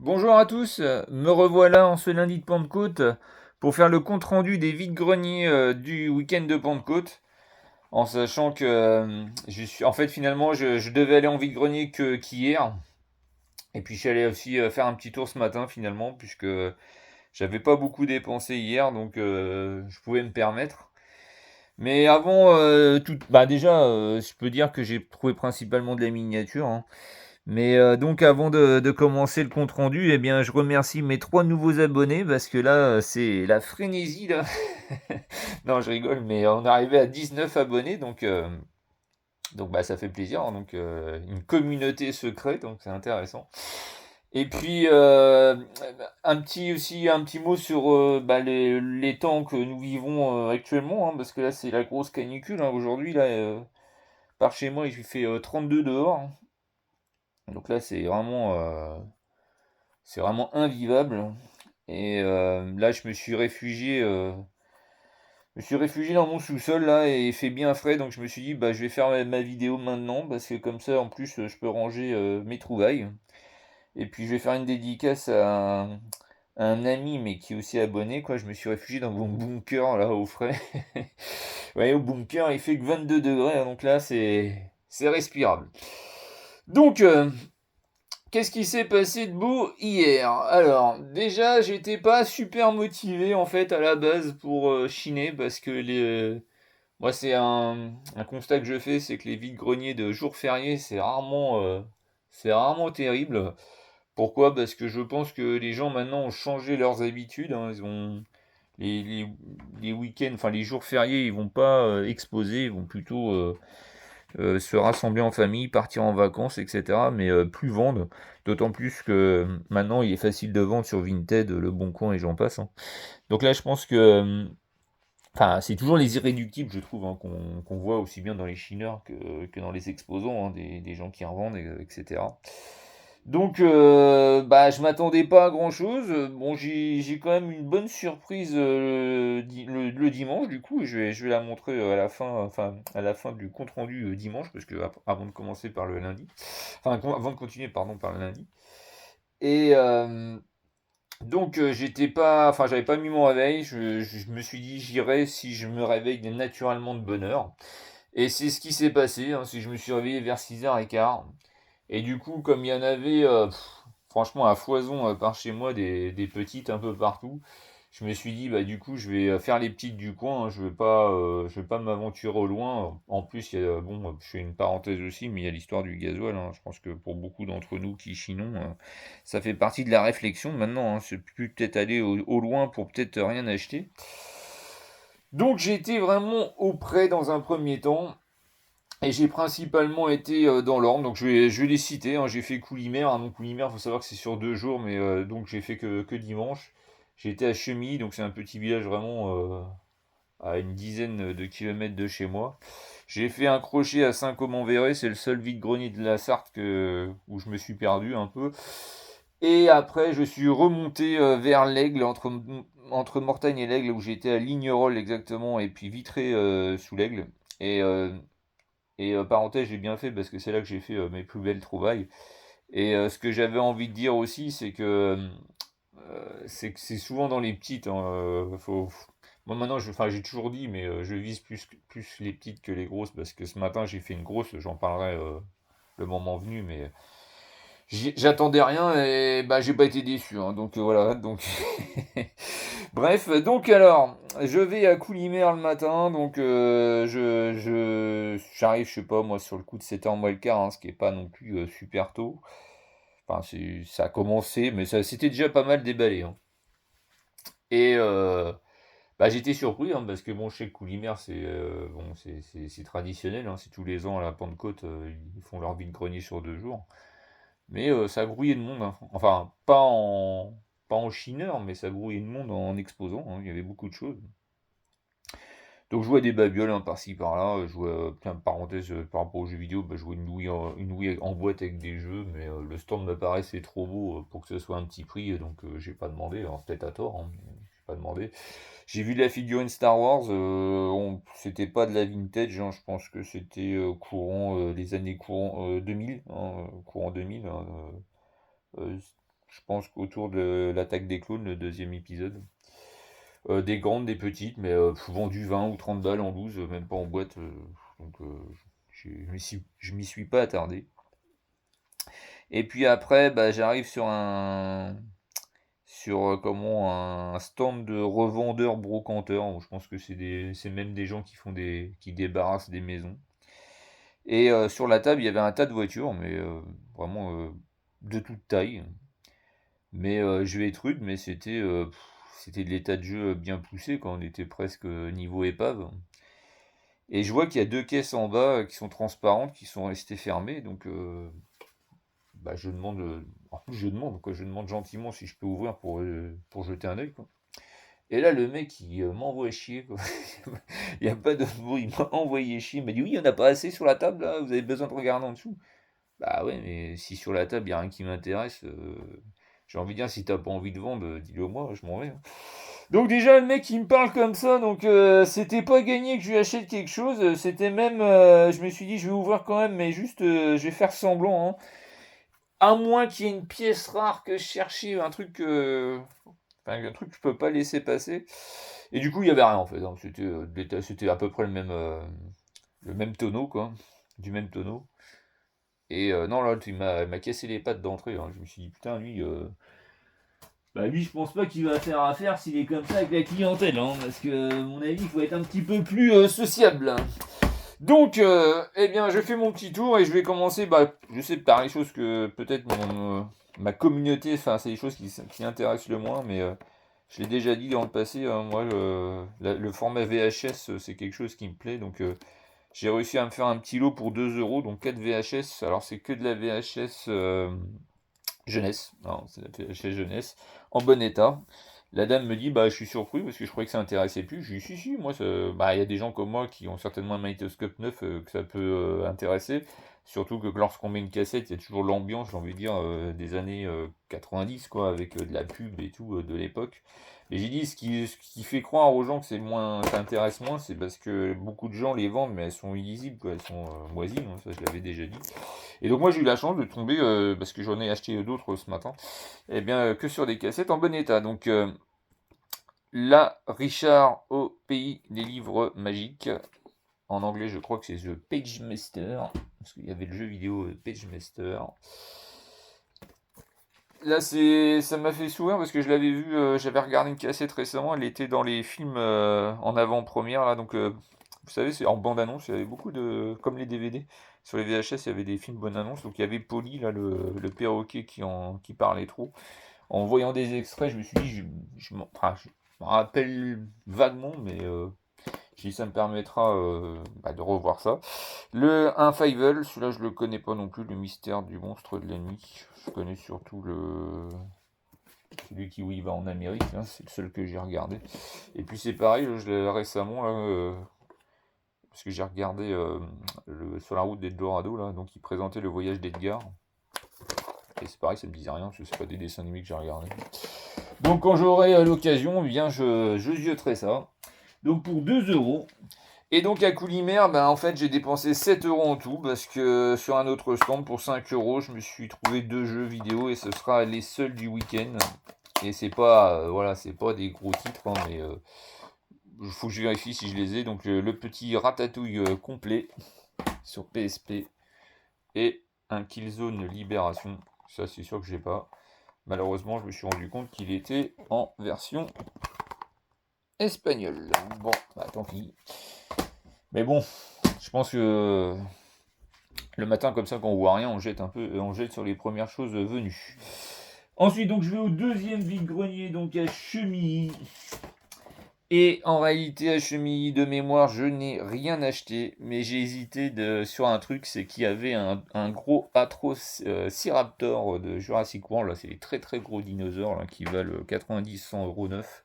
Bonjour à tous, me revoilà en ce lundi de Pentecôte pour faire le compte-rendu des vides-greniers du week-end de Pentecôte, en sachant que en fait finalement je devais aller en vide-grenier qu'hier, et puis je suis allé aussi faire un petit tour ce matin finalement, puisque j'avais pas beaucoup dépensé hier, donc je pouvais me permettre. Mais avant tout, bah déjà je peux dire que j'ai trouvé principalement de la miniature, hein. Mais donc avant de commencer le compte rendu, eh bien je remercie mes 3 nouveaux abonnés parce que là, c'est la frénésie là. Non, je rigole, mais on est arrivé à 19 abonnés donc bah, ça fait plaisir, hein, donc une communauté secrète, donc c'est intéressant. Et puis un petit mot sur, bah, les temps que nous vivons, actuellement, hein, parce que là, c'est la grosse canicule, hein. Aujourd'hui là, par chez moi, il fait, 32 dehors. Donc là, c'est vraiment invivable. Et là, je me suis réfugié dans mon sous-sol là et il fait bien frais, donc je me suis dit bah je vais faire ma vidéo maintenant parce que comme ça en plus je peux ranger mes trouvailles. Et puis je vais faire une dédicace à un ami mais qui est aussi abonné quoi. Je me suis réfugié dans mon bunker là au frais. Ouais, au bunker il fait que 22 degrés, hein, donc là c'est respirable. Donc qu'est-ce qui s'est passé de beau hier? Alors, déjà, j'étais pas super motivé en fait à la base pour chiner parce que moi c'est un constat que je fais, c'est que les vides-greniers de jours fériés c'est rarement terrible. Pourquoi? Parce que je pense que les gens maintenant ont changé leurs habitudes, hein. Ils ont les, les, les week-ends, enfin les jours fériés, ils vont pas exposer, ils vont plutôt se rassembler en famille, partir en vacances, etc. Mais plus vendre. D'autant plus que maintenant il est facile de vendre sur Vinted, Le Bon Coin et j'en passe, hein. Donc là je pense que enfin, c'est toujours les irréductibles, je trouve, hein, qu'on voit aussi bien dans les chineurs que dans les exposants, hein, des gens qui revendent, etc. Donc, bah, je m'attendais pas à grand-chose. Bon, j'ai quand même une bonne surprise le dimanche, du coup, et je vais la montrer à la fin, enfin, à la fin du compte-rendu dimanche, parce que avant de commencer par le lundi, enfin, avant de continuer, pardon, par le lundi. Et donc, j'étais pas, enfin, j'avais pas mis mon réveil. Je me suis dit, j'irai si je me réveille naturellement de bonne heure. Et c'est ce qui s'est passé, hein, c'est que je me suis réveillé vers 6h15. Et du coup, comme il y en avait, franchement, à foison par chez moi, des petites un peu partout, je me suis dit, bah, du coup, je vais faire les petites du coin, hein. Je vais pas m'aventurer au loin. En plus, il y a, bon, je fais une parenthèse aussi, mais il y a l'histoire du gasoil, hein. Je pense que pour beaucoup d'entre nous qui chinons, ça fait partie de la réflexion maintenant, hein. C'est plus peut-être aller au loin pour peut-être rien acheter. Donc, j'ai été vraiment auprès dans un premier temps. Et j'ai principalement été dans l'Orne, donc je vais les citer, hein. J'ai fait Coulimer, hein, donc Coulimer, il faut savoir que c'est sur 2 jours, mais donc j'ai fait que dimanche. J'ai été à Chemilly, donc c'est un petit village vraiment à une dizaine de kilomètres de chez moi. J'ai fait un crochet à Saint-Comment-Véret, c'est le seul vide-grenier de la Sarthe où je me suis perdu un peu. Et après, je suis remonté vers l'Aigle, entre Mortagne et l'Aigle, où j'étais à Lignerolles exactement, et puis Vitré sous l'Aigle. Et parenthèse, j'ai bien fait parce que c'est là que j'ai fait mes plus belles trouvailles. Et ce que j'avais envie de dire aussi, c'est que c'est souvent dans les petites, hein, moi maintenant, enfin, j'ai toujours dit, mais je vise plus les petites que les grosses parce que ce matin j'ai fait une grosse, j'en parlerai le moment venu, mais j'attendais rien et bah j'ai pas été déçu, hein. Donc voilà, donc bref, donc alors, je vais à Coulimer le matin, donc j'arrive, je sais pas, moi, sur le coup de 7h moins le quart, hein, ce qui est pas non plus super tôt. Enfin, ça a commencé, mais ça c'était déjà pas mal déballé, hein. Et bah, j'étais surpris, hein, parce que bon, je sais que Coulimer, bon, c'est traditionnel, hein, c'est tous les ans à la Pentecôte, ils font leur vide-grenier sur 2 jours. Mais ça grouillait de monde, hein. Enfin, pas en chineur, mais ça grouillait de monde en exposant, hein. Il y avait beaucoup de choses. Donc je vois des babioles, hein, par-ci par-là, je vois plein de parenthèses par rapport aux jeux vidéo, bah, je vois une Wii en boîte avec des jeux, mais le stand me paraissait trop beau pour que ce soit un petit prix, donc j'ai pas demandé, alors peut-être à tort, hein, mais j'ai pas demandé. J'ai vu de la figurine Star Wars, c'était pas de la vintage, hein, je pense que c'était courant les années courant 2000, hein, courant 2000, hein, je pense qu'autour de l'attaque des clones, le deuxième épisode. Des grandes, des petites, mais vendues 20 ou 30 balles en loose, même pas en boîte. Donc je m'y suis pas attardé. Et puis après, bah, j'arrive sur un stand de revendeurs brocanteurs. Où je pense que c'est même des gens qui débarrassent des maisons. Et sur la table, il y avait un tas de voitures, mais vraiment de toute taille. Mais je vais être rude, mais c'était de l'état de jeu bien poussé, quand on était presque niveau épave. Et je vois qu'il y a 2 caisses en bas qui sont transparentes, qui sont restées fermées. Donc bah, je demande, en plus je demande, quoi, je demande gentiment si je peux ouvrir pour jeter un œil, quoi. Et là, le mec, il m'envoie chier, quoi. Il n'y a pas de mot, il m'a envoyé chier. Il m'a dit: «Oui, il n'y en a pas assez sur la table, là, vous avez besoin de regarder en dessous». Bah ouais, mais si sur la table, il n'y a rien qui m'intéresse, j'ai envie de dire, si t'as pas envie de vendre, dis-le moi, je m'en vais, hein. Donc déjà, le mec, il me parle comme ça, donc c'était pas gagné que je lui achète quelque chose, c'était même, je me suis dit, je vais ouvrir quand même, mais juste, je vais faire semblant, hein. À moins qu'il y ait une pièce rare que je cherchais, enfin, un truc que je peux pas laisser passer. Et du coup, il y avait rien en fait, hein. C'était à peu près le même tonneau, quoi, du même tonneau. Et non, là, il m'a cassé les pattes d'entrée, hein. Je me suis dit, putain, bah lui, je pense pas qu'il va faire affaire s'il est comme ça avec la clientèle, hein, parce que, à mon avis, il faut être un petit peu plus sociable, hein. Donc, eh bien, je fais mon petit tour et je vais commencer, bah, je sais par les choses que peut-être ma communauté, enfin, c'est les choses qui intéressent le moins, mais je l'ai déjà dit dans le passé, hein, moi, le format VHS, c'est quelque chose qui me plaît, donc j'ai réussi à me faire un petit lot pour 2 euros, donc 4 VHS. Alors, c'est que de la VHS jeunesse, non, c'est de la VHS jeunesse, en bon état. La dame me dit, bah, je suis surpris parce que je croyais que ça intéressait plus. Je lui dis, si, si, moi, bah, il y a des gens comme moi qui ont certainement un magnétoscope neuf, que ça peut intéresser. Surtout que lorsqu'on met une cassette, il y a toujours l'ambiance, j'ai envie de dire, des années 90, quoi, avec de la pub et tout de l'époque. Et j'ai dit, ce qui fait croire aux gens que ça intéresse moins, c'est parce que beaucoup de gens les vendent, mais elles sont illisibles, quoi, elles sont moisines, hein, ça je l'avais déjà dit. Et donc moi j'ai eu la chance de tomber, parce que j'en ai acheté d'autres ce matin, et bien que sur des cassettes en bon état. Donc là, Richard au pays des livres magiques. En anglais, je crois que c'est The Page Master, parce qu'il y avait le jeu vidéo Page Master. Là, ça m'a fait sourire parce que je l'avais vu, j'avais regardé une cassette récemment, elle était dans les films en avant-première, là, donc vous savez, c'est en bande-annonce, il y avait beaucoup comme les DVD, sur les VHS, il y avait des films bande-annonce, donc il y avait Polly, là, le perroquet qui parlait trop. En voyant des extraits, je me suis dit, je m'en rappelle vaguement, mais si ça me permettra bah, de revoir ça. Un Fievel, celui-là je le connais pas non plus, le mystère du monstre de la nuit. Je connais surtout celui où il va en Amérique, hein, c'est le seul que j'ai regardé. Et puis c'est pareil, je l'ai récemment, là, parce que j'ai regardé sur la route d'Eldorado, là, donc il présentait le voyage d'Edgar. Et c'est pareil, ça me disait rien, parce que c'est pas des dessins animés que j'ai regardé. Donc quand j'aurai l'occasion, eh bien je zioterai ça. Donc pour 2 euros. Et donc à Coulimer, ben, en fait j'ai dépensé 7 euros en tout, parce que sur un autre stand pour 5 euros, je me suis trouvé 2 jeux vidéo et ce sera les seuls du week-end. Et c'est pas, voilà, c'est pas des gros titres, hein, mais il faut que je vérifie si je les ai. Donc le petit Ratatouille complet sur PSP et un Killzone Libération. Ça c'est sûr que j'ai pas. Malheureusement, je me suis rendu compte qu'il était en version espagnole. Bon, bah tant pis. Mais bon, je pense que le matin, comme ça, quand on voit rien, on jette un peu, on jette sur les premières choses venues. Ensuite, donc, je vais au deuxième vide-grenier, donc à Chemilly. Et en réalité, à Chemilly, de mémoire, je n'ai rien acheté, mais j'ai hésité sur un truc, c'est qu'il y avait un gros Atrociraptor de Jurassic World. Là, c'est des très très gros dinosaures là, qui valent 90-100 euros neuf.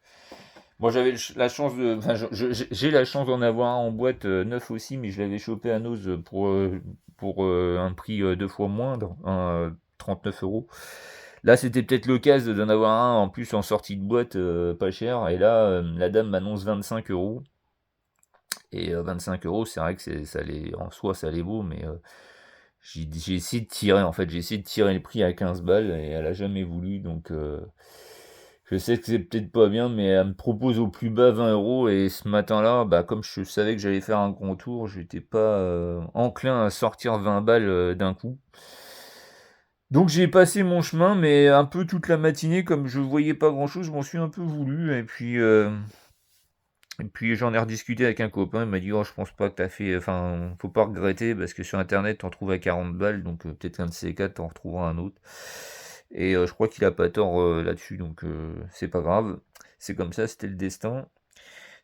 Moi, j'avais la chance enfin, j'ai la chance d'en avoir un en boîte neuf aussi, mais je l'avais chopé à Noz pour un prix 2 fois moindre, 39 euros. Là, c'était peut-être l'occasion d'en avoir un en plus en sortie de boîte, pas cher. Et là, la dame m'annonce 25 euros. Et 25 euros, c'est vrai que en soi, ça allait beau, mais j'ai essayé de tirer, en fait, j'ai essayé de tirer le prix à 15 balles et elle a jamais voulu, donc je sais que c'est peut-être pas bien, mais elle me propose au plus bas 20 euros et ce matin-là, bah, comme je savais que j'allais faire un grand tour, j'étais pas enclin à sortir 20 balles d'un coup. Donc j'ai passé mon chemin, mais un peu toute la matinée, comme je voyais pas grand-chose, je m'en suis un peu voulu, et puis j'en ai rediscuté avec un copain, il m'a dit: «Oh, je pense pas que t'as fait, enfin, faut pas regretter parce que sur internet, t'en trouves à 40 balles, donc peut-être qu'un de ces 4, t'en retrouveras un autre». Et je crois qu'il a pas tort là-dessus, donc c'est pas grave. C'est comme ça, c'était le destin.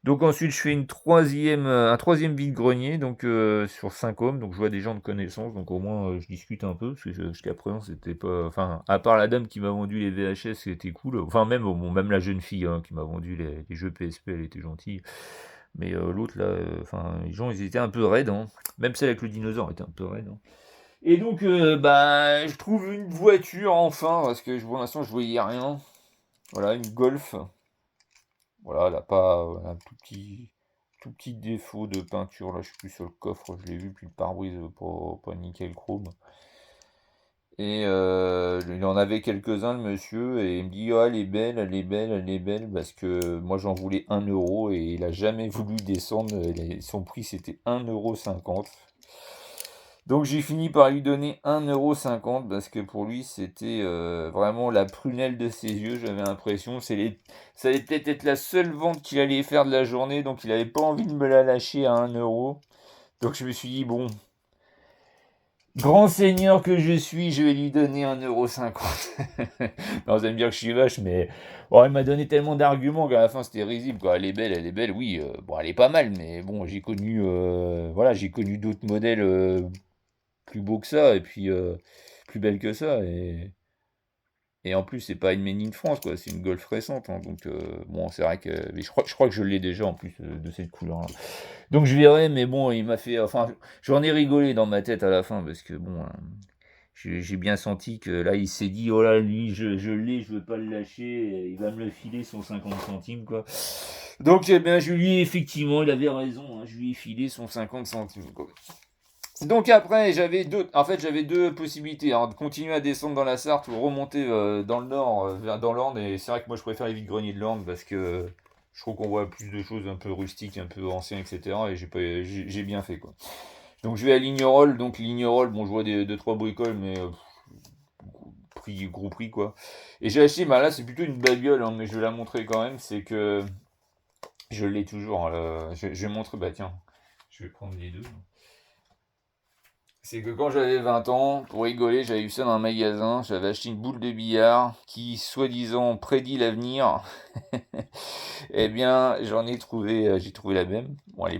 Donc ensuite, je fais un troisième vide-grenier, donc sur 5 hommes, donc je vois des gens de connaissance, donc au moins je discute un peu, parce que jusqu'à présent, c'était pas... Enfin, à part la dame qui m'a vendu les VHS, c'était cool, enfin même, bon, même la jeune fille qui m'a vendu les jeux PSP, elle était gentille, mais l'autre, là, enfin, les gens, ils étaient un peu raides, hein. Même celle avec le dinosaure était un peu raide, hein. Et donc, bah, je trouve une voiture, enfin, parce que pour l'instant, je voyais rien. Voilà, une Golf. Voilà, elle a pas un tout petit défaut de peinture, là, je suis plus sur le coffre, je l'ai vu, puis le pare-brise, pas nickel chrome. Et il en avait quelques-uns, le monsieur, et il me dit: «Ah, elle est belle, elle est belle, elle est belle», parce que moi j'en voulais 1 € et il a jamais voulu descendre, son prix c'était 1,50 €. Donc j'ai fini par lui donner 1,50 € parce que pour lui c'était vraiment la prunelle de ses yeux, j'avais l'impression. Ça allait peut-être être la seule vente qu'il allait faire de la journée, donc il n'avait pas envie de me la lâcher à 1 €. Donc je me suis dit, bon, grand seigneur que je suis, je vais lui donner 1,50 €. Non, vous allez me dire que je suis vache, mais bon, il m'a donné tellement d'arguments qu'à la fin c'était risible, quoi. Elle est belle, oui, bon, elle est pas mal, mais bon, voilà, j'ai connu d'autres modèles plus beaux que ça, et puis plus belles que ça, et en plus, c'est pas une Made in France, quoi, c'est une Golf récente, hein, donc bon, c'est vrai que, mais je crois que je l'ai déjà en plus de cette couleur-là. Donc je verrai, mais bon, il m'a fait, enfin, j'en ai rigolé dans ma tête à la fin, parce que bon, j'ai bien senti que là, il s'est dit: «Oh là, lui, je l'ai, je veux pas le lâcher, il va me le filer son 50 centimes, quoi». Donc, eh bien, je lui ai effectivement, il avait raison, hein, je lui ai filé son 50 centimes, quoi. Donc après, j'avais deux possibilités, hein, de continuer à descendre dans la Sarthe ou remonter dans le nord, dans l'Orne. Et c'est vrai que moi je préfère les vides-greniers de l'Orne parce que je trouve qu'on voit plus de choses un peu rustiques, un peu anciennes, etc. Et j'ai bien fait, quoi. Donc je vais à Lignerolles. Donc Lignerolles, bon, je vois deux trois bricoles, mais gros prix, quoi. Et j'ai acheté, bah là c'est plutôt une babiole, hein, mais je vais la montrer quand même. C'est que je l'ai toujours, hein, je vais montrer, bah tiens, je vais prendre les deux. C'est que quand j'avais 20 ans, pour rigoler, j'avais vu ça dans un magasin, j'avais acheté une boule de billard qui, soi-disant, prédit l'avenir. Eh bien, j'ai trouvé la même. Bon, elle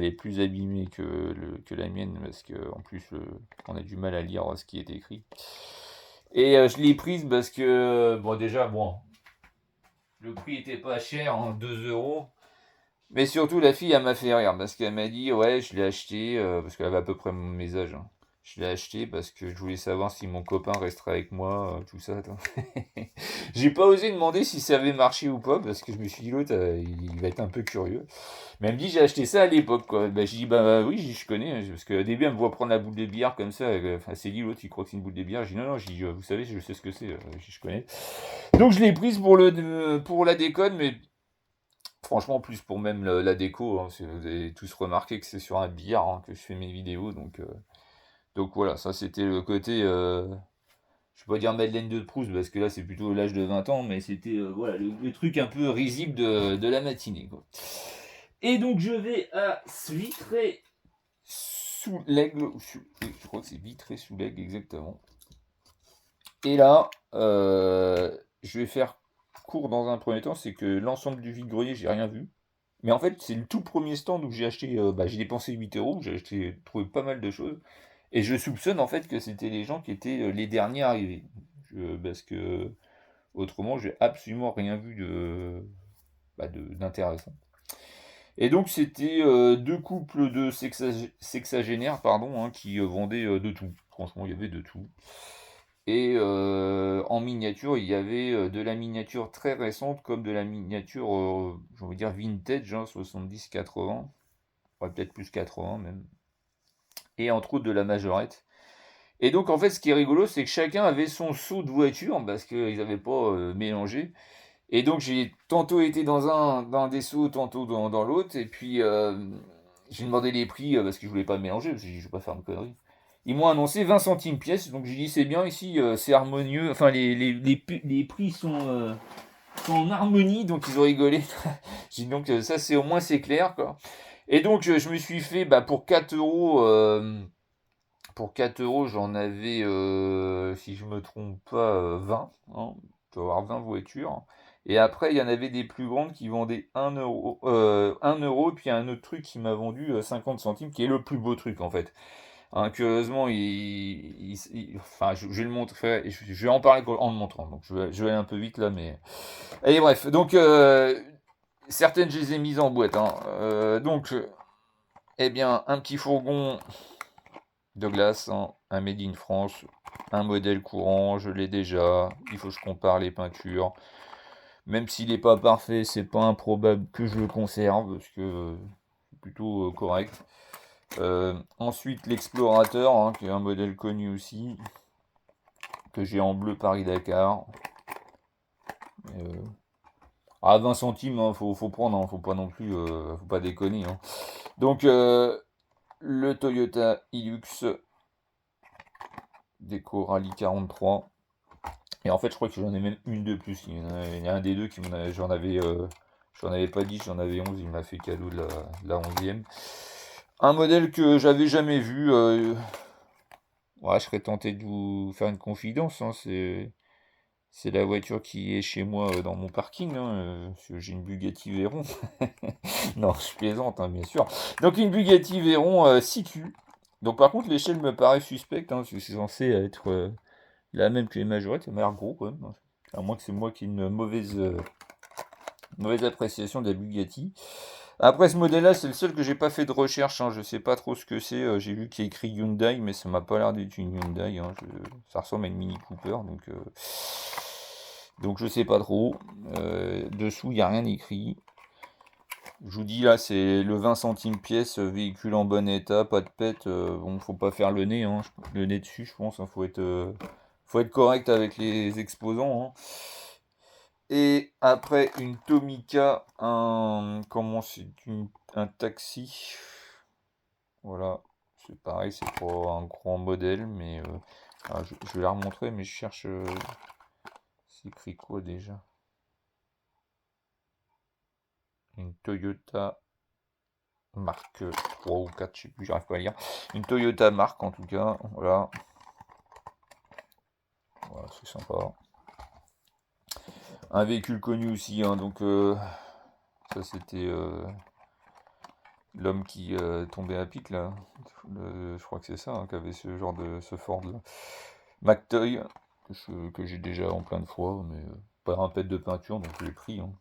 est plus abîmée que la mienne, parce que en plus, on a du mal à lire ce qui est écrit. Et je l'ai prise parce que, bon, déjà, bon, le prix était pas cher, hein, 2 euros. Mais surtout, la fille, elle m'a fait rire parce qu'elle m'a dit: «Ouais, je l'ai acheté parce qu'elle avait à peu près mes âges, hein. Je l'ai acheté parce que je voulais savoir si mon copain resterait avec moi, tout ça, toi.» J'ai pas osé demander si ça avait marché ou pas parce que je me suis dit: «L'autre, il va être un peu curieux.» Mais elle me dit: «J'ai acheté ça à l'époque, quoi.» Bah, j'ai dit: «Bah oui, je connais, hein.» Parce qu'au début, elle me voit prendre la boule de billard comme ça. Elle s'est dit: «L'autre, il croit que c'est une boule de billard.» J'ai dit: «Non, non.» J'ai dit: «Vous savez, je sais ce que c'est, je connais.» Donc je l'ai prise pour la déconne, mais franchement, plus pour même la déco, hein, vous avez tous remarqué que c'est sur un billard, hein, que je fais mes vidéos, donc voilà, ça c'était le côté, je vais pas dire Madeleine de Proust, parce que là c'est plutôt l'âge de 20 ans, mais c'était voilà, le truc un peu risible de la matinée, quoi. Et donc je vais à Vitré sous l'Aigle, oui, je crois que c'est Vitré sous l'Aigle exactement. Et là, je vais faire court dans un premier temps, c'est que l'ensemble du vide-grenier, j'ai rien vu. Mais en fait, c'est le tout premier stand où j'ai acheté, bah, j'ai dépensé 8 euros, trouvé pas mal de choses. Et je soupçonne en fait que c'était les gens qui étaient les derniers arrivés. Parce que autrement, j'ai absolument rien vu d'intéressant. Et donc, c'était deux couples de sexagénaires, pardon, hein, qui vendaient de tout. Franchement, il y avait de tout. Et en miniature, il y avait de la miniature très récente comme de la miniature, j'ai envie de dire vintage, hein, 70-80, ouais, peut-être plus 80 même. Et entre autres de la majorette. Et donc, en fait, ce qui est rigolo, c'est que chacun avait son saut de voiture parce qu'ils avaient pas, mélangé. Et donc j'ai tantôt été dans un des seaux, tantôt dans l'autre et puis, j'ai demandé les prix, parce que je voulais pas mélanger, parce que j'ai dit: «Je vais pas faire de conneries». Ils m'ont annoncé 20 centimes pièce, donc j'ai dit: «C'est bien ici, c'est harmonieux». Enfin les prix sont en harmonie, donc ils ont rigolé. J'ai dit: «Donc, ça c'est au moins c'est clair, quoi». Et donc, je me suis fait, bah, pour 4 €, pour 4 € j'en avais, si je me trompe pas, 20, hein. Je dois avoir 20 voitures et après il y en avait des plus grandes qui vendaient 1 €, 1 € et puis il y a un autre truc qui m'a vendu, 50 centimes qui est le plus beau truc, en fait. Hein, curieusement, enfin, je vais le montrer, je vais en parler en le montrant, donc je vais aller un peu vite là, mais allez bref, donc, certaines je les ai mises en boîte, hein, donc, eh bien, un petit fourgon de glace, hein, un made in France, un modèle courant, je l'ai déjà, il faut que je compare les peintures. Même s'il n'est pas parfait, c'est pas improbable que je le conserve, parce que c'est plutôt correct. Ensuite, l'Explorateur, hein, qui est un modèle connu aussi, que j'ai en bleu Paris-Dakar. À 20 centimes, hein, faut prendre, hein, faut pas non plus, faut pas déconner, hein. Donc, le Toyota Hilux Deco Rally 43. Et en fait, je crois que j'en ai même une de plus. Il y a un des deux qui m'en a, j'en avais pas 10, j'en avais 11. Il m'a fait cadeau de la 11e. Un modèle que j'avais jamais vu. Ouais, je serais tenté de vous faire une confidence, hein, c'est la voiture qui est chez moi, dans mon parking, hein, parce que j'ai une Bugatti Veyron. Non, je plaisante, hein, bien sûr. Donc une Bugatti Veyron, 6Q. Donc par contre, l'échelle me paraît suspecte, hein, parce que c'est censé être, la même que les majorettes. Ça m'a l'air gros quand même, hein. À moins que c'est moi qui ai une mauvaise appréciation de la Bugatti. Après, ce modèle-là, c'est le seul que j'ai pas fait de recherche, hein. Je sais pas trop ce que c'est. J'ai vu qu'il y a écrit Hyundai, mais ça m'a pas l'air d'être une Hyundai, hein. Ça ressemble à une Mini Cooper, donc je sais pas trop. Dessous, il n'y a rien écrit. Je vous dis là, c'est le 20 centimes pièce, véhicule en bon état, pas de pète. Bon, faut pas faire le nez, hein, le nez dessus, je pense, hein. Faut être correct avec les exposants, hein. Et après, une Tomica, comment un taxi. Voilà, c'est pareil, c'est pas un grand modèle, mais je vais la remontrer, mais je cherche. C'est écrit quoi déjà? Une Toyota marque 3 ou 4, je sais plus, j'arrive pas à lire. Une Toyota marque en tout cas, voilà. Voilà, c'est sympa. Un véhicule connu aussi, hein, donc ça c'était l'homme qui tombait à pic là. Je crois que c'est ça, hein, qui avait ce Ford là. McToy, que j'ai déjà en plein de fois, mais pas un pet de peinture, donc je l'ai pris, hein.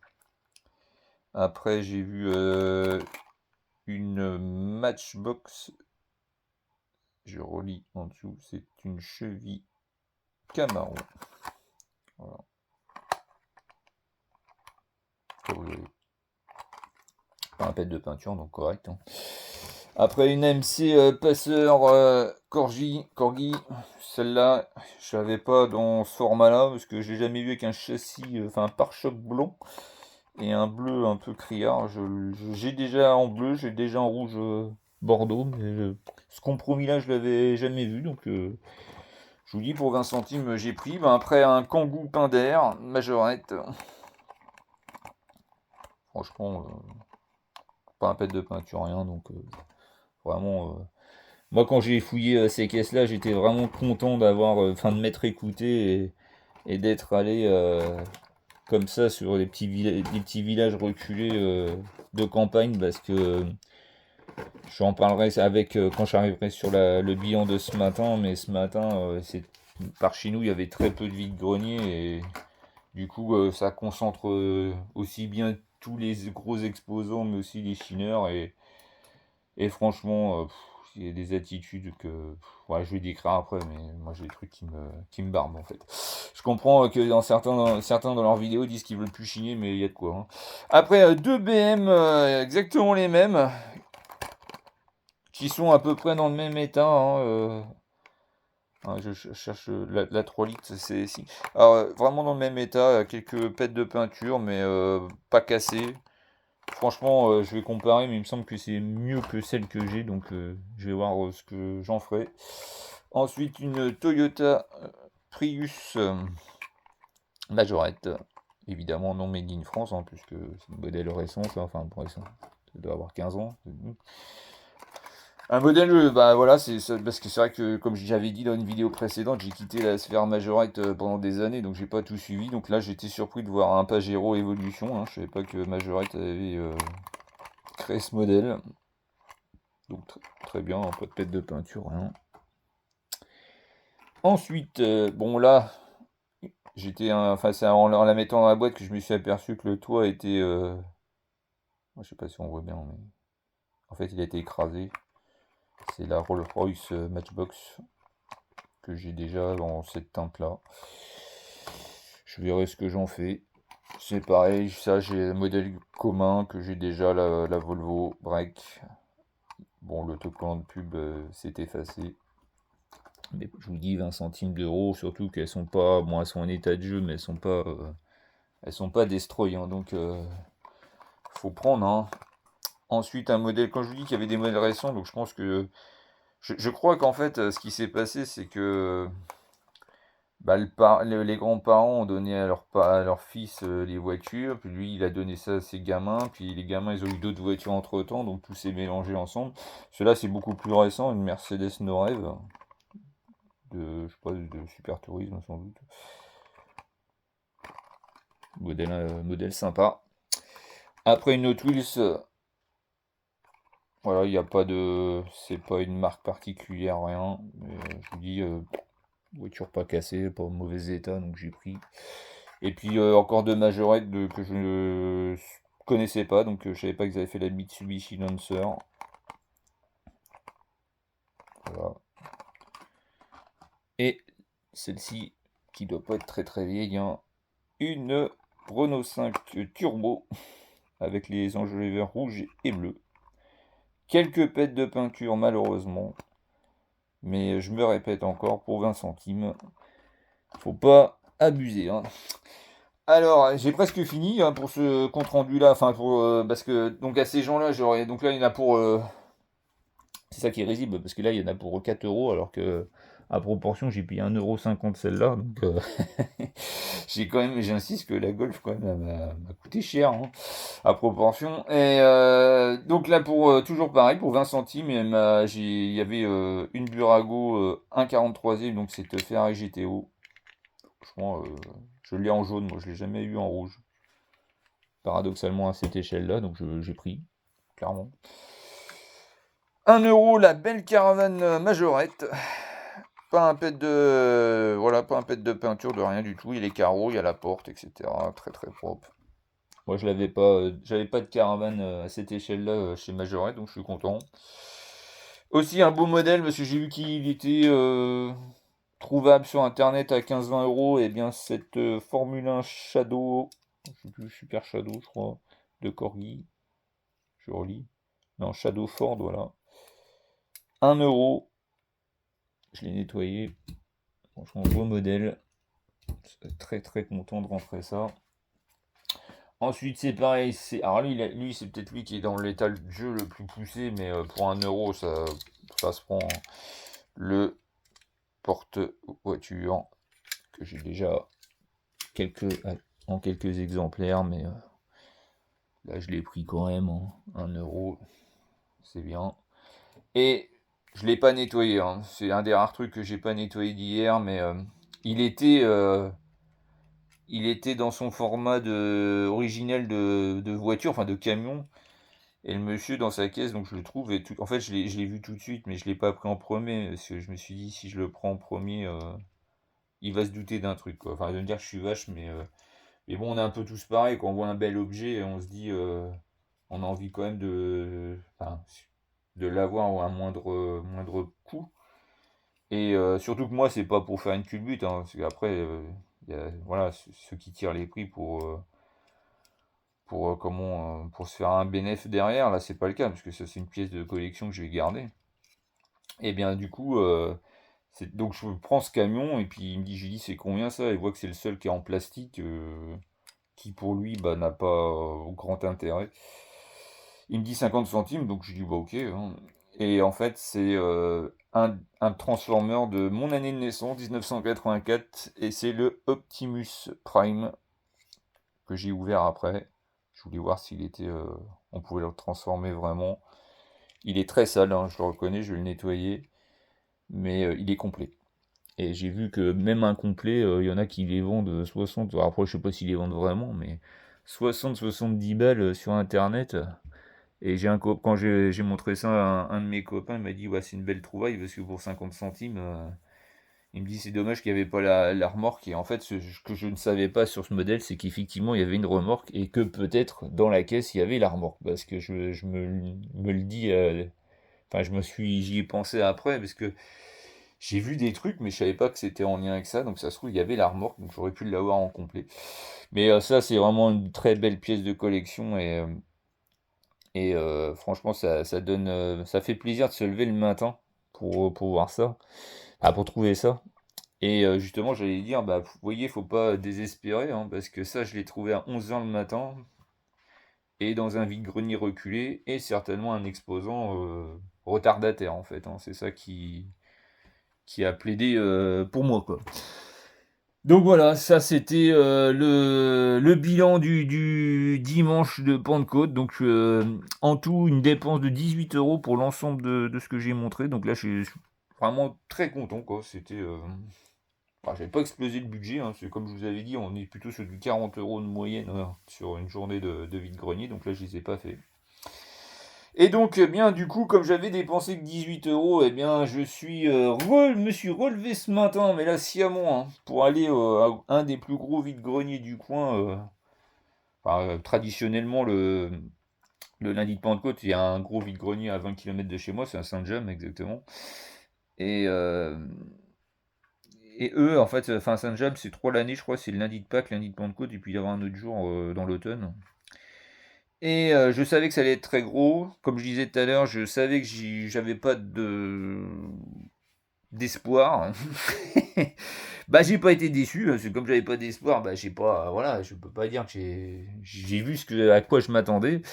Après j'ai vu une Matchbox, je relis en dessous, c'est une cheville Camaro. Voilà. Pas un pet de peinture, donc correct, hein. Après une MC Passeur Corgi, celle-là, je savais pas dans ce format-là, parce que je l'ai jamais vu avec un châssis, enfin un pare-choc blond et un bleu un peu criard. J'ai déjà en bleu, j'ai déjà en rouge bordeaux, mais ce compromis-là, je l'avais jamais vu, donc je vous dis, pour 20 centimes, j'ai pris. Ben, après un Kangoo Pinder, majorette. Franchement, pas un pet de peinture, rien, donc vraiment. Moi, quand j'ai fouillé ces caisses-là, j'étais vraiment content d'avoir, enfin, de m'être écouté et d'être allé comme ça sur des petits villages reculés de campagne, parce que j'en parlerai avec quand j'arriverai sur le bilan de ce matin, mais ce matin, par chez nous, il y avait très peu de vide-grenier et du coup, ça concentre aussi bien tous les gros exposants, mais aussi les chineurs et franchement, il y a des attitudes que, ouais, je vais décrire après, mais moi j'ai des trucs qui me barbent en fait. Je comprends que certains dans leurs vidéos disent qu'ils veulent plus chiner, mais il y a de quoi, hein. Après, deux BM exactement les mêmes, qui sont à peu près dans le même état, hein, Hein, je cherche la 3 litres, c'est si. Alors, vraiment dans le même état, quelques pètes de peinture, mais pas cassées. Franchement, je vais comparer, mais il me semble que c'est mieux que celle que j'ai, donc je vais voir ce que j'en ferai. Ensuite, une Toyota Prius Majorette, évidemment non made in France, hein, puisque c'est un modèle récent, ça, enfin récent, ça doit avoir 15 ans. Un modèle, bah voilà, parce que c'est vrai que comme j'avais dit dans une vidéo précédente, j'ai quitté la sphère Majorette pendant des années, donc j'ai pas tout suivi. Donc là, j'étais surpris de voir un Pajero Evolution, hein, je savais pas que Majorette avait créé ce modèle. Donc très bien, hein, pas de pète de peinture, rien. Ensuite, bon là, enfin c'est en la mettant dans la boîte que je me suis aperçu que le toit était, je sais pas si on voit bien, mais en fait il a été écrasé. C'est la Rolls-Royce Matchbox que j'ai déjà dans cette teinte-là. Je verrai ce que j'en fais. C'est pareil, ça j'ai un modèle commun que j'ai déjà, la Volvo Break. Bon, l'autocollant de pub s'est effacé. Mais je vous dis 20 centimes d'euros, surtout qu'elles sont pas. Bon, elles sont en état de jeu, mais elles sont pas destroy, hein, donc faut prendre, hein. Ensuite, un modèle, quand je vous dis qu'il y avait des modèles récents, donc je pense que. Je crois qu'en fait, ce qui s'est passé, c'est que bah, les grands-parents ont donné à leur fils les voitures, puis lui il a donné ça à ses gamins, puis les gamins ils ont eu d'autres voitures entre-temps, donc tout s'est mélangé ensemble. Cela c'est beaucoup plus récent, une Mercedes No Rêve, je sais pas, de Super Tourisme sans doute. Modèle sympa. Après une Hot Wheels, voilà, il n'y a pas de. C'est pas une marque particulière, rien. Mais, je vous dis, voiture pas cassée, pas en mauvais état, donc j'ai pris. Et puis encore deux majorettes que je ne connaissais pas, donc je savais pas qu'ils avaient fait la Mitsubishi Lancer. Voilà. Et celle-ci, qui doit pas être très très vieille, hein, une Renault 5 Turbo avec les enjoliveurs rouges et bleus. Quelques pètes de peinture malheureusement, mais je me répète encore, pour 20 centimes, faut pas abuser, hein. Alors, j'ai presque fini hein, pour ce compte rendu là, enfin parce que donc à ces gens-là, j'aurais donc là il y en a pour c'est ça qui est risible parce que là il y en a pour 4 euros alors que à proportion j'ai payé 1,50 € celle-là donc j'insiste que la Golf quand même elle m'a coûté cher hein, à proportion et donc là pour toujours pareil pour 20 centimes il y avait une Burago 1,43e donc cette Ferrari GTO. Franchement, je l'ai en jaune, moi je l'ai jamais eu en rouge. Paradoxalement à cette échelle-là, donc j'ai pris, clairement. 1 € la belle caravane Majorette. Pas un pet de. Voilà, pas un pet de peinture, de rien du tout. Il y a les carreaux, il y a la porte, etc. Très très propre. Moi je l'avais pas. J'avais pas de caravane à cette échelle-là chez Majorette, donc je suis content. Aussi un beau modèle parce que j'ai vu qu'il était trouvable sur internet à 15-20 €. Et bien cette Formule 1 Shadow, je sais plus, Super Shadow, je crois, de Corgi. Je relis. Non, Shadow Ford, voilà. 1 €. Je l'ai nettoyé. Franchement, beau modèle. Très très content de rentrer ça. Ensuite, c'est pareil. Alors lui c'est peut-être lui qui est dans l'état de jeu le plus poussé, mais pour 1 €, ça se prend, hein. Le porte-voiture que j'ai déjà en quelques exemplaires, mais là je l'ai pris quand même en 1 €. C'est bien. Et je l'ai pas nettoyé, hein. C'est un des rares trucs que j'ai pas nettoyé d'hier, mais il était, euh, il était dans son format originel de voiture, enfin de camion. Et le monsieur dans sa caisse, donc je le trouve, en fait je l'ai vu tout de suite, mais je l'ai pas pris en premier, parce que je me suis dit si je le prends en premier, il va se douter d'un truc, quoi. Enfin, il va me dire que je suis vache, mais bon, on est un peu tous pareils, quand on voit un bel objet, on se dit, on a envie quand même enfin, de l'avoir à un moindre coût. Et surtout que moi, c'est pas pour faire une culbute, hein, parce qu'après, voilà, ceux qui tirent les prix pour se faire un bénéfice derrière, là, c'est pas le cas, parce que ça, c'est une pièce de collection que je vais garder. Et bien, du coup, Donc je prends ce camion et puis il me dit, j'ai dit c'est combien ça? Il voit que c'est le seul qui est en plastique, qui pour lui bah, n'a pas grand intérêt. Il me dit 50 centimes, donc je dis bah ok, hein. Et en fait c'est un Transformer de mon année de naissance, 1984, et c'est le Optimus Prime que j'ai ouvert après. Je voulais voir s'il était, on pouvait le transformer vraiment. Il est très sale, hein, je le reconnais, je vais le nettoyer, mais il est complet. Et j'ai vu que même incomplet, il y en a qui les vendent 60, alors après je sais pas s'ils les vendent vraiment, mais 60-70 balles sur internet. Et quand j'ai montré ça à un de mes copains, il m'a dit ouais, c'est une belle trouvaille parce que pour 50 centimes, il me dit c'est dommage qu'il n'y avait pas la remorque. Et en fait, ce que je ne savais pas sur ce modèle, c'est qu'effectivement il y avait une remorque et que peut-être dans la caisse il y avait la remorque. Parce que me le dis, enfin j'y ai pensé après parce que j'ai vu des trucs, mais je savais pas que c'était en lien avec ça. Donc ça se trouve il y avait la remorque, donc j'aurais pu l'avoir en complet. Mais ça c'est vraiment une très belle pièce de collection et franchement, ça donne, ça fait plaisir de se lever le matin pour voir ça, pour trouver ça. Et justement, j'allais dire, bah, vous voyez, faut pas désespérer, hein, parce que ça, je l'ai trouvé à 11 h le matin, et dans un vide-grenier reculé, et certainement un exposant retardataire, en fait, hein. C'est ça qui a plaidé pour moi, quoi. Donc voilà, ça c'était le bilan du dimanche de Pentecôte. Donc en tout, une dépense de 18 € pour l'ensemble de ce que j'ai montré. Donc là, je suis vraiment très content, quoi. J'avais pas explosé le budget, hein. C'est comme je vous avais dit, on est plutôt sur du 40 € de moyenne sur une journée de vide-grenier. Donc là, je les ai pas fait. Et donc, eh bien, du coup, comme j'avais dépensé que 18 €, eh bien, me suis relevé ce matin, mais là, sciemment, hein, pour aller à un des plus gros vide-greniers du coin. Traditionnellement, le lundi de Pentecôte, il y a un gros vide-grenier à 20 km de chez moi, c'est à Saint-James, exactement. Et, euh, et eux, en fait, enfin, Saint-James, c'est 3 l'année, je crois, c'est le lundi de Pâques, lundi de Pentecôte, et puis il y aura un autre jour dans l'automne. Et je savais que ça allait être très gros. Comme je disais tout à l'heure, je savais que j'avais pas d'espoir. Bah, j'ai pas été déçu, parce que comme j'avais pas d'espoir, bah, j'ai pas, voilà, je peux pas dire que j'ai vu à quoi je m'attendais.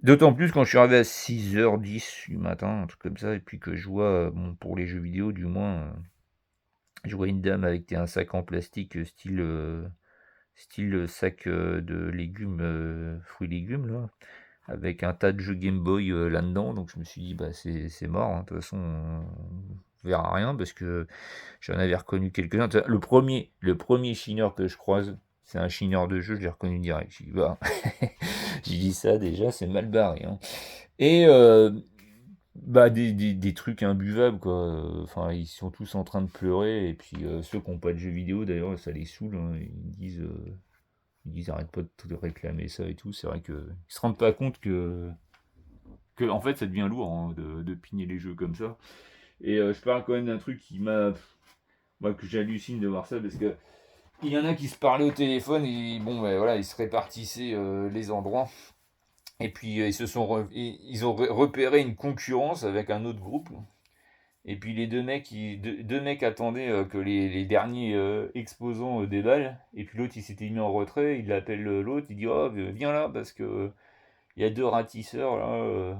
D'autant plus quand je suis arrivé à 6h10 du matin, un truc comme ça, et puis que je vois, bon, pour les jeux vidéo du moins, je vois une dame avec un sac en plastique style sac de légumes, fruits et légumes, là, avec un tas de jeux Game Boy là-dedans. Donc je me suis dit, bah c'est mort, hein. De toute façon, on verra rien parce que j'en avais reconnu quelques-uns. Le premier chineur que je croise, c'est un chineur de jeu, je l'ai reconnu direct. J'ai dit, bah, j'ai dit ça déjà, c'est mal barré, hein. Et bah des trucs imbuvables, quoi. Enfin, ils sont tous en train de pleurer. Et puis ceux qui n'ont pas de jeux vidéo, d'ailleurs, ça les saoule, hein. Ils disent arrête pas de réclamer ça et tout. C'est vrai qu'ils se rendent pas compte que en fait ça devient lourd, hein, de pigner les jeux comme ça. Et je parle quand même d'un truc moi, que j'hallucine de voir ça parce que il y en a qui se parlaient au téléphone et bon ben voilà, ils se répartissaient les endroits. Et puis ils ont repéré une concurrence avec un autre groupe. Et puis les deux mecs attendaient que les derniers exposants déballent. Et puis l'autre il s'était mis en retrait, il appelle l'autre, il dit oh viens là parce que il y a deux ratisseurs là,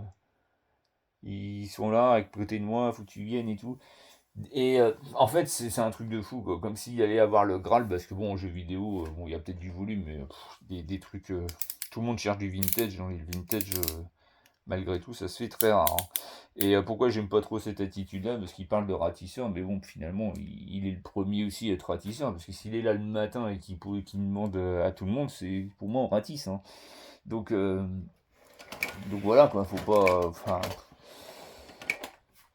ils sont là à côté de moi, faut que tu viennes et tout. Et en fait c'est un truc de fou quoi, comme s'il allait avoir le Graal parce que bon en jeu vidéo, bon il y a peut-être du volume mais des trucs, tout le monde cherche du vintage, hein, et le vintage malgré tout ça se fait très rare, hein. Et pourquoi j'aime pas trop cette attitude-là? Parce qu'il parle de ratisseur, mais bon, finalement, il est le premier aussi à être ratisseur, parce que s'il est là le matin et qu'il demande à tout le monde, c'est pour moi on ratisse, hein. Donc, voilà quoi, faut pas. Enfin,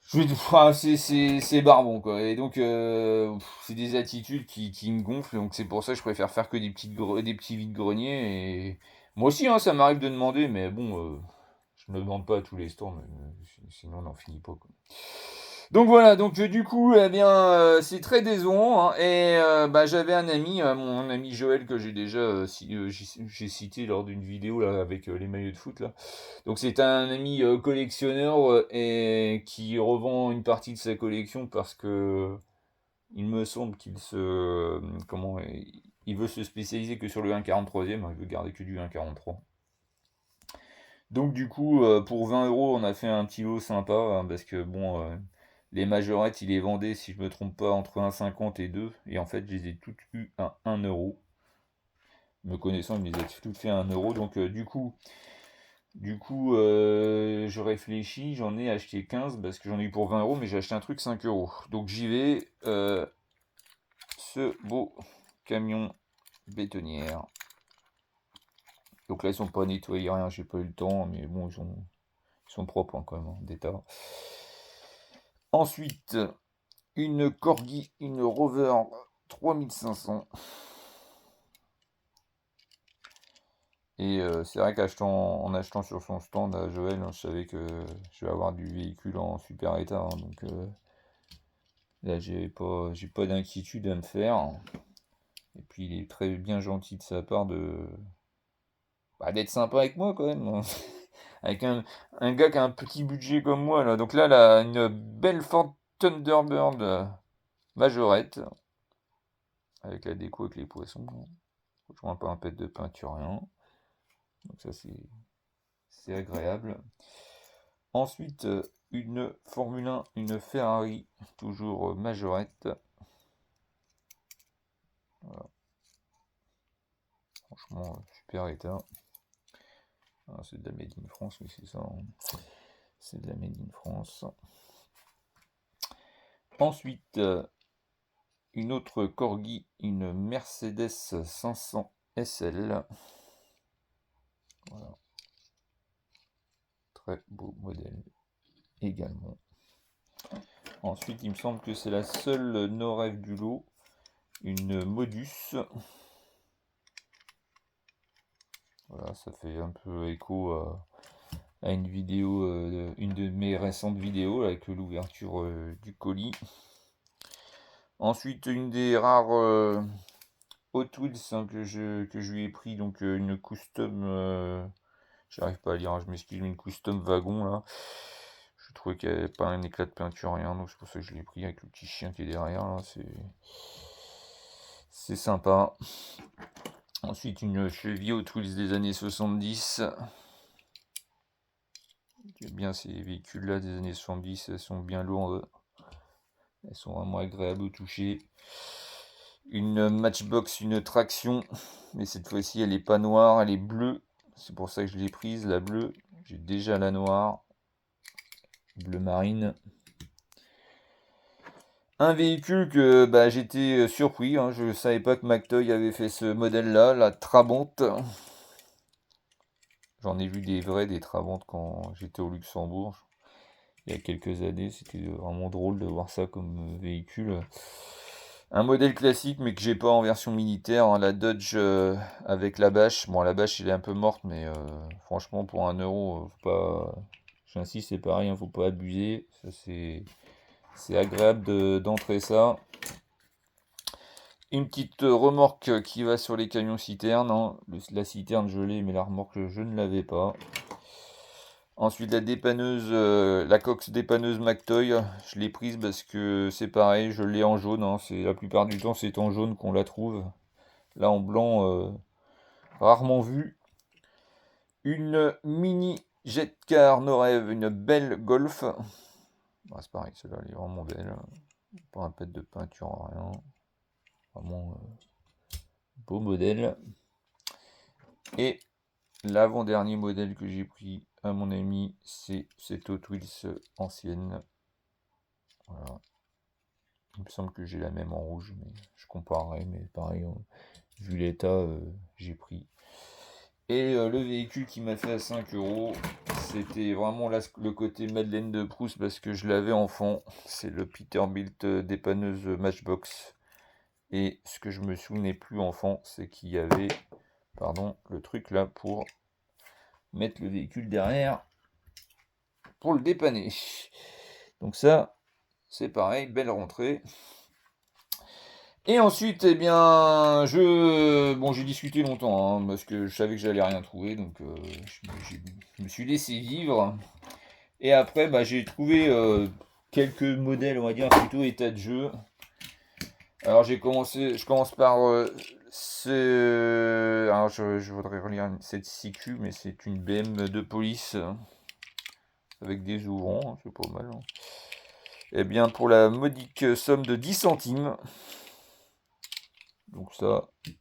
c'est barbon quoi. Et donc, c'est des attitudes qui me gonflent, donc c'est pour ça que je préfère faire que des petits vides-greniers. Et moi aussi, hein, ça m'arrive de demander, mais bon, je ne me demande pas à tous les stands, sinon on n'en finit pas, quoi. Donc voilà, donc du coup, eh bien, c'est très décevant, hein, et bah, j'avais un ami, mon ami Joël que j'ai déjà, j'ai cité lors d'une vidéo là avec, les maillots de foot là. Donc c'est un ami, collectionneur, et qui revend une partie de sa collection parce que il me semble qu'il se, comment? Il veut se spécialiser que sur le 1,43e, il veut garder que du 1,43. Donc du coup, pour 20 €, on a fait un petit lot sympa, hein, parce que bon, les majorettes, il les vendait, si je me trompe pas, entre 1,50 et 2, et en fait, je les ai toutes eues à 1 €. Me connaissant, il me les a toutes fait à 1 €, donc je réfléchis, j'en ai acheté 15 parce que j'en ai eu pour 20 €, mais j'ai acheté un truc 5 €. Donc j'y vais, ce beau camion bétonnière. Donc là, ils sont pas nettoyés, rien, j'ai pas eu le temps, mais bon, ils sont propres, hein, quand même, hein, d'état. Ensuite, une Corgi, une Rover 3500. Et c'est vrai en achetant sur son stand à Joël, je savais que je vais avoir du véhicule en super état, hein, donc là j'ai pas d'inquiétude à me faire. Et puis il est très bien gentil de sa part d'être sympa avec moi quand même, hein. Avec un gars qui a un petit budget comme moi là. Donc là, une belle Ford Thunderbird, majorette, avec la déco avec les poissons, hein. Franchement, pas un pet de peinture, rien. Donc ça c'est agréable. Ensuite, une Formule 1, une Ferrari, toujours majorette. Voilà. Franchement, super état. Ah, c'est de la Made in France, oui, c'est ça, hein. C'est de la Made in France. Ensuite, une autre Corgi, une Mercedes 500 SL. Voilà. Très beau modèle également. Ensuite, il me semble que c'est la seule no rêve du lot, une Modus. Voilà, ça fait un peu écho à une vidéo, une de mes récentes vidéos avec l'ouverture du colis. Ensuite, une des rares Hot Wheels, hein, que je lui ai pris, donc une custom, j'arrive pas à lire, hein, je m'excuse, mais une custom wagon là. Je trouvais qu'il n'y avait pas un éclat de peinture, rien, donc c'est pour ça que je l'ai pris avec le petit chien qui est derrière là, c'est sympa. Ensuite, une cheville Hot Wheels des années 70. J'aime bien ces véhicules là des années 70, elles sont bien lourdes, elles sont vraiment agréables au toucher. Une Matchbox, une traction, mais cette fois-ci elle est pas noire, elle est bleue. C'est pour ça que je l'ai prise, la bleue. J'ai déjà la noire, bleu marine. Un véhicule que j'étais surpris, hein, je savais pas que McToy avait fait ce modèle-là, la Trabant. J'en ai vu des vrais, des Trabant quand j'étais au Luxembourg, il y a quelques années. C'était vraiment drôle de voir ça comme véhicule. Un modèle classique, mais que j'ai pas en version militaire, hein, la Dodge avec la bâche. Bon, la bâche, elle est un peu morte, mais franchement, pour 1 €, faut pas. J'insiste, c'est pareil, hein, faut pas abuser. Ça, c'est agréable d'entrer ça. Une petite remorque qui va sur les camions citernes, hein. La citerne, je l'ai, mais la remorque, je ne l'avais pas. Ensuite, la dépanneuse, la coque dépanneuse McToy, je l'ai prise parce que c'est pareil, je l'ai en jaune, hein. La plupart du temps, c'est en jaune qu'on la trouve. Là, en blanc, rarement vu. Une mini jet car no rêve, une belle Golf. C'est pareil, celle-là, elle est vraiment belle. Pas un pet de peinture, rien. Vraiment beau modèle. Et l'avant-dernier modèle que j'ai pris à mon ami, c'est cette Hot Wheels ancienne. Voilà. Il me semble que j'ai la même en rouge, mais je comparerai. Mais pareil, vu l'état, j'ai pris. Et le véhicule qui m'a fait à 5 €, c'était vraiment là, le côté Madeleine de Proust parce que je l'avais enfant. C'est le Peterbilt dépanneuse Matchbox. Et ce que je me souvenais plus enfant, c'est qu'il y avait, pardon, le truc là pour mettre le véhicule derrière pour le dépanner. Donc ça, c'est pareil, belle rentrée. Et ensuite, eh bien, j'ai discuté longtemps, hein, parce que je savais que j'allais rien trouver, donc je me suis laissé vivre. Et après, bah, j'ai trouvé quelques modèles, on va dire, plutôt état de jeu. Alors je commence par alors je voudrais relire cette CQ, mais c'est une BM de police avec des ouvrants, hein, c'est pas mal, hein. Eh bien, pour la modique somme de 10 centimes. Donc ça, je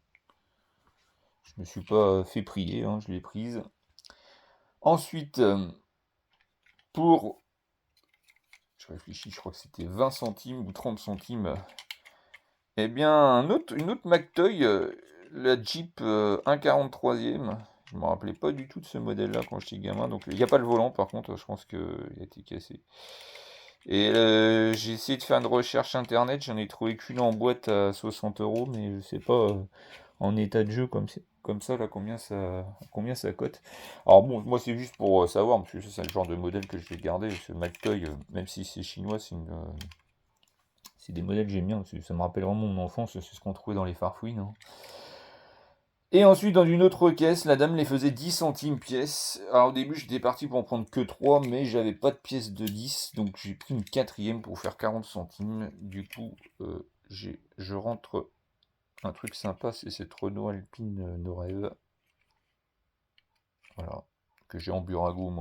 me suis pas fait prier, hein, je l'ai prise. Ensuite, je réfléchis, je crois que c'était 20 centimes ou 30 centimes. Eh bien, une autre McToy, la Jeep 1,43e. Je me rappelais pas du tout de ce modèle-là quand j'étais gamin. Donc, il n'y a pas le volant, par contre, je pense qu'il a été cassé. Et j'ai essayé de faire une recherche internet, j'en ai trouvé qu'une en boîte à 60 euros, mais je sais pas en état de jeu comme ça, là, combien ça cote. Alors bon, moi c'est juste pour savoir, parce que c'est le genre de modèle que je vais garder, ce McToy, même si c'est chinois, c'est des modèles que j'aime bien, parce que ça me rappelle vraiment mon enfance, c'est ce qu'on trouvait dans les farfouines, hein. Et ensuite, dans une autre caisse, la dame les faisait 10 centimes pièce. Alors au début, j'étais parti pour en prendre que 3, mais j'avais pas de pièce de 10, donc j'ai pris une quatrième pour faire 40 centimes. Du coup, je rentre un truc sympa, c'est cette Renault Alpine de rêve. Voilà, que j'ai en Burago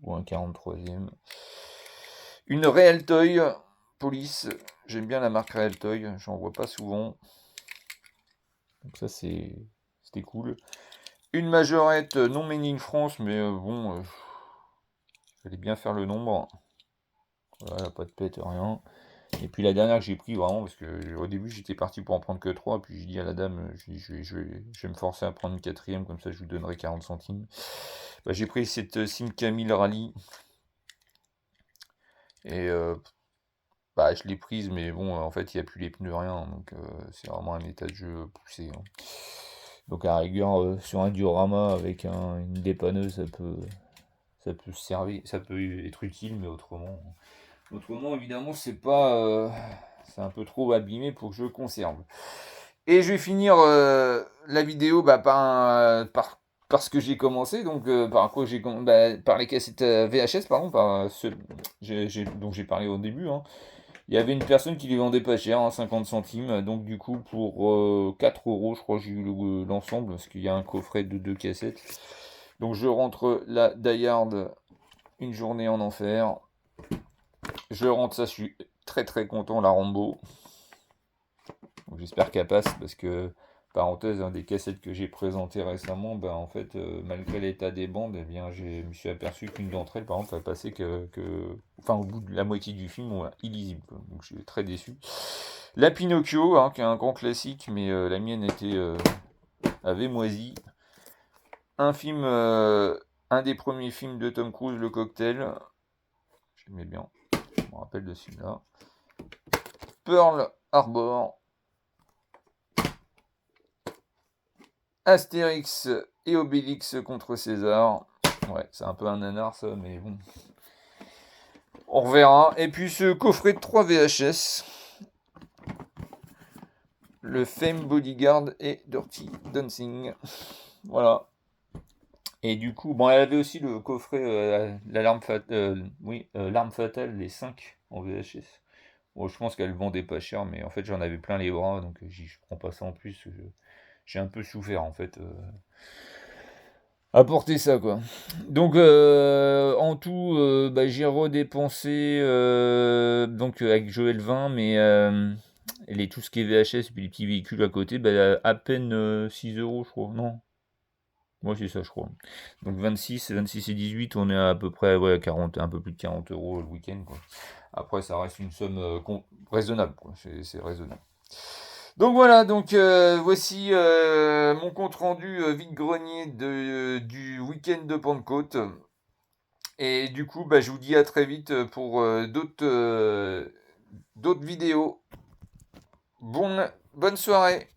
ou un 43e. Une Real Toy Police, j'aime bien la marque Real Toy, j'en vois pas souvent. Donc ça c'était cool. Une majorette non made in France, mais bon, fallait bien faire le nombre. Voilà, pas de pète, rien. Et puis la dernière que j'ai pris vraiment, parce que au début j'étais parti pour en prendre que 3, puis j'ai dit à la dame, je vais me forcer à prendre une quatrième, comme ça je vous donnerai 40 centimes. Bah, j'ai pris cette Simca 1000 Rally, et bah, je l'ai prise, mais bon, en fait il n'y a plus les pneus, rien, donc c'est vraiment un état de jeu poussé, hein. Donc à la rigueur, sur un diorama avec une dépanneuse, ça peut servir, ça peut être utile, mais autrement évidemment, c'est un peu trop abîmé pour que je conserve. Et je vais finir la vidéo par ce que j'ai commencé, donc par quoi par les cassettes VHS, pardon, dont j'ai parlé au début, hein. Il y avait une personne qui les vendait pas cher, hein, 50 centimes, donc du coup pour 4 euros, je crois que j'ai eu l'ensemble, parce qu'il y a un coffret de 2 cassettes. Donc je rentre la Die Hard, Une journée en enfer. Je rentre ça, je suis très très content, la Rambo. Donc j'espère qu'elle passe, parce que, parenthèse, un des cassettes que j'ai présentées récemment, ben, en fait, malgré l'état des bandes, eh bien, je me suis aperçu qu'une d'entre elles, par exemple, elle passait enfin, au bout de la moitié du film, illisible, quoi. Donc je suis très déçu. La Pinocchio, hein, qui est un grand classique, mais la mienne avait moisi. Un des premiers films de Tom Cruise, Le Cocktail. J'aimais bien, je me rappelle de celui-là. Pearl Harbor. Astérix et Obélix contre César. Ouais, c'est un peu un nanar ça, mais bon. On reverra. Et puis ce coffret de 3 VHS. Le Fame Bodyguard et Dirty Dancing. Voilà. Et du coup, bon, elle avait aussi le coffret, L'arme fatale, les 5 en VHS. Bon, je pense qu'elle vendait pas cher, mais en fait j'en avais plein les bras, donc je prends pas ça en plus. J'ai un peu souffert en fait. Apporter ça quoi. Donc en tout, bah, j'ai redépensé donc avec Joël 20, mais tout ce qui est VHS et puis les petits véhicules à côté, bah, à peine 6 euros je crois. Non, moi c'est ça je crois. Donc 26 et 18, on est à peu près, ouais, 40, un peu plus de 40 euros le week-end quoi. Après ça reste une somme raisonnable quoi. C'est raisonnable. Donc voilà, donc voici mon compte rendu vide-grenier du week-end de Pentecôte. Et du coup, bah, je vous dis à très vite pour d'autres vidéos. Bonne soirée.